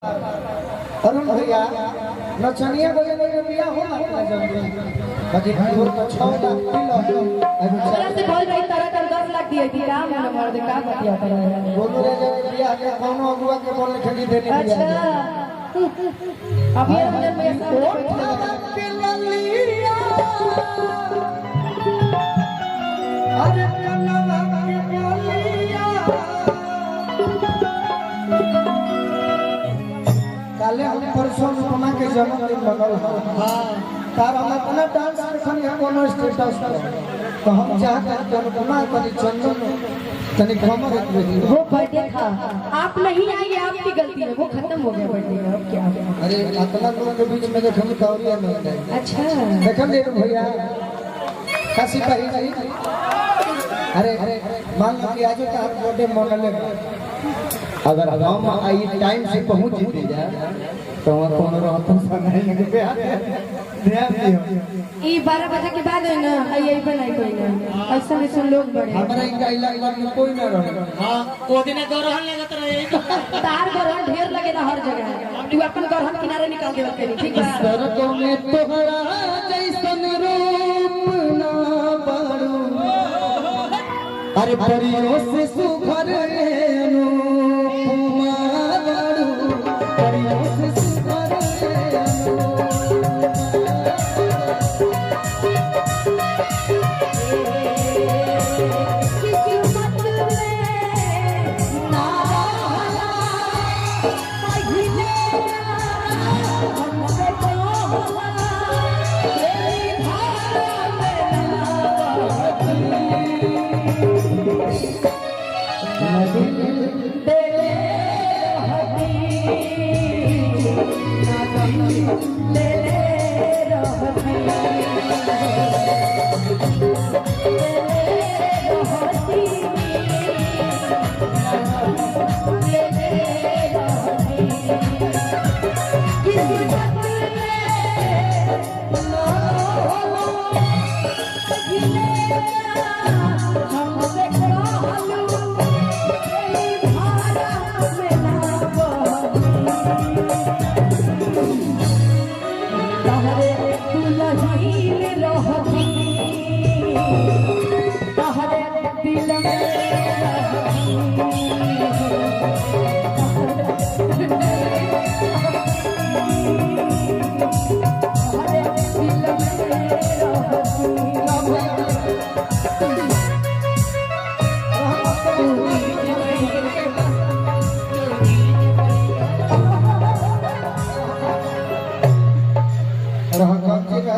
अरुण भैया नचनिया बोले में बिया हो ना जल्दी बाकी घोर तो 6 लाख किलो हमरा से बोल रही तरह कर 10 लाख दिए थी काम ना मर्द का बतिया कर बोलो रे बिया के कोनो अगुआ के बोल खड़ी देने अच्छा अभी हमने पैसा के ललिया अरे कनवा के ललिया काले हम परसों उपमा के जन्मदिन लगल हां तार हम अपना डांस रखनी है कोनो स्टेटस पर तो हम चाहते हैं कि उपमा कनी चंदन तनी कमर वो बर्थडे था आप नहीं आए आपकी गलती है वो खत्म हो गया बर्थडे अब क्या अरे अतला लोगों के बीच में देखो तौरिया में अच्छा देखम ले भैया काशी भाई अरे मान लो कि आज का बर्थडे मनले अगर हम आई टाइम से पहुंच जीते जा तो कोनो रहत नहीं लगे ध्यान दियो ई 12 बजे के बाद है ना आई बनाई कोई ना ऐसा ऐसा लोग बड़े हमरा इनका इलाका में कोई ना रहे हां को दिन गरहन लगत रहे तार गरहन ढेर लगे ना हर जगह तू अपन गरहन किनारे निकाल के रखे ठीक है सरकों में तोहरा जैसन रूप ना बारू अरे परियों से सुघर अनुपमा बारू परियों से सुघर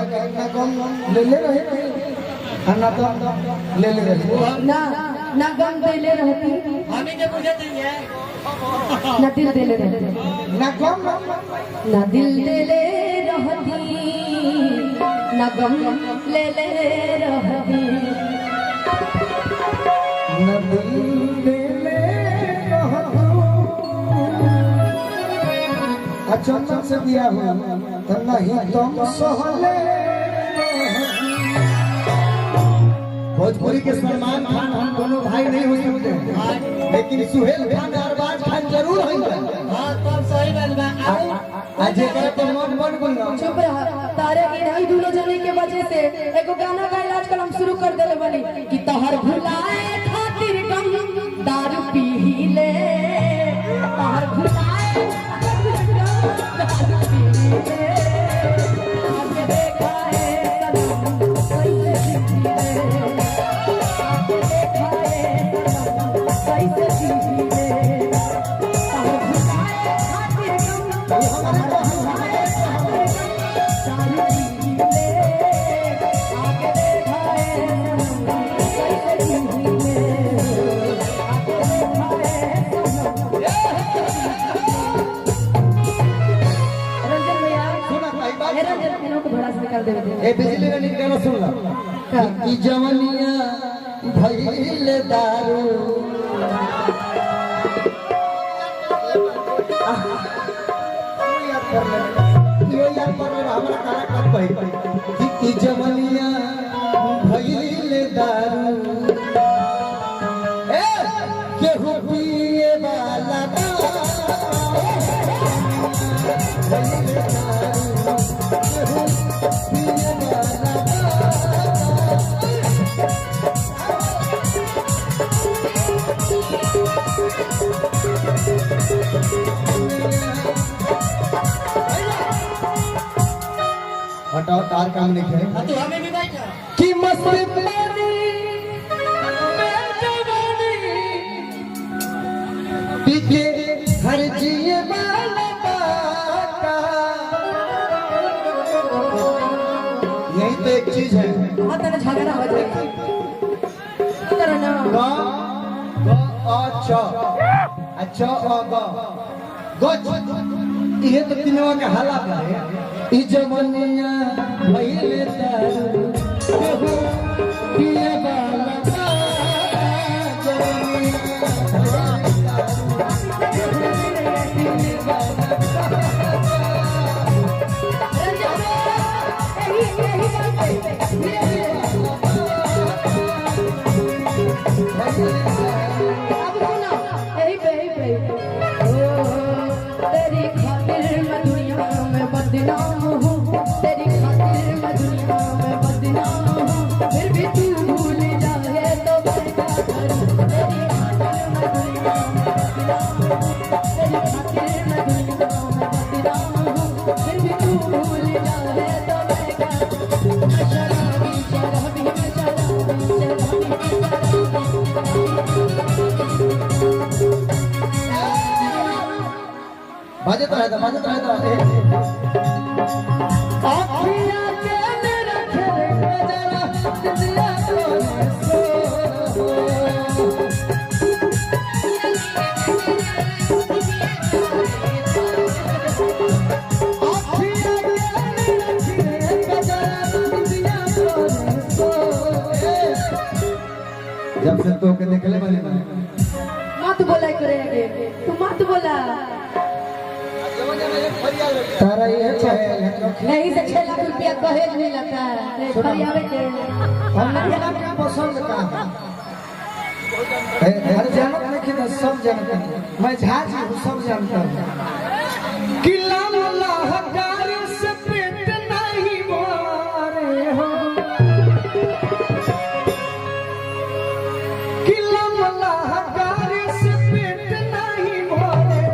ले रहे खाना तो ले रहे ना ना गम दे ले रहती हमें के बुझे चाहिए ना दिल दे ले रहती ना गम ना दिल दे ले रहती ना गम ले रहती ना दिल दे ले अचानक से दिया हुआ तो नहीं तुम सहले भोजपुरी के सलमान खान हम दोनों भाई नहीं हो सकते लेकिन सुहेल खान अरबाज खान जरूर है हां तब सही बात बा आज करे तो मन बोलना चुप रहा तारे इन्हीं दोनों जने के वजह से एगो गाना गाइल आजकल हम शुरू कर देले बनी कि तहर भुलाए खातिर गम दारू पी ले तहर भुलाए दारू पी ले आगे देखा है सनम कैसे जीते आगे देखा है सनम कैसे जीते तहर भुलाए खातिर गम ए बिजली वाली गाना सुन ला कि जवनिया भइल दारू यो यार पर हमरा तारा कब भाई कि जवनिया भइल दारू ए केहू पिए वाला हटाओ तार काम नहीं है तू हमें भी बैठा कि मस्त पानी में जवानी पीके हर जिए वाला बाका यही तो एक चीज है हाँ तेरा झगड़ा हो जाएगा तेरा ना अच्छा ये तो तीनों का हाला है ई जमनिया भइले तारू केहू पिए वाला अब सुनो यही पे तेरी खातिर मैं दुनिया में बदनाम हूँ तेरी खातिर मैं दुनिया में बदनाम हूँ फिर भी तू भूल जाए तो मैं क्या करूँ तेरी खातिर मैं दुनिया में बदनाम हूँ तेरी खातिर मैं दुनिया में बदनाम हूँ फिर भी तू भूल जाए तो मैं क्या करूँ शराबी शराबी बाजत रहता आँखियाँ के मेरा खेल के जरा दिया जब से तो के निकले वाले मत बोला करेंगे तू मत बोला तारा ये चाहे नहीं से 6 लाख रुपया कहे नहीं लगता है फरियावे के हमने क्या पसंद का अरे जानत नहीं कि सब जानते हैं मैं झाजी हूँ सब जानता हूँ कि लाल हकार से पेट नहीं भरे हो कि लाल हकार से पेट नहीं भरे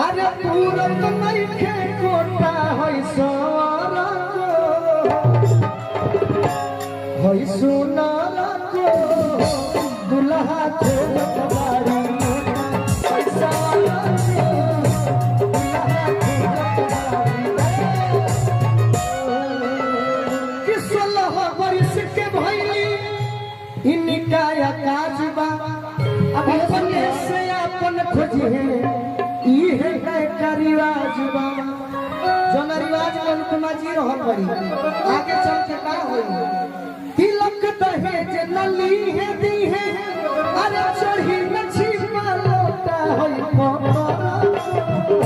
अरे पूरा तो नहीं खे कोटा होई सोरा होई सुनारा को दुल्हा खोल कबाड़ी पैसा वाला दुल्हा कि 16 वर्ष के भइली इनका काजबा अब अपने से अपन खोजी है ये है रिवाज बा जौन रिवाज में कुमा जी रहल पड़ी आगे चल के का होई तिलक दहेज नली है दी है अरे चढ़ी नछी लोटा होई पकड़ा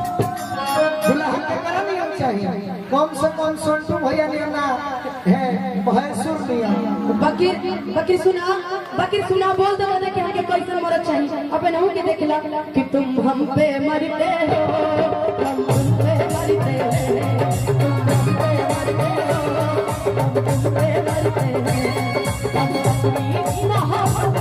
दुल्हा के करा नियम चाहिए कम से कम सोनटू भैया नियम ना है भैंसुर नियम बकीर सुना बोल दो कि आगे कैसे मरद चाहिए अपन हूं के देखला कि तुम हम पे मरते हो हम तुम पे मरते हैं तुम पे मरते हैं हम अपनी मोहब्बत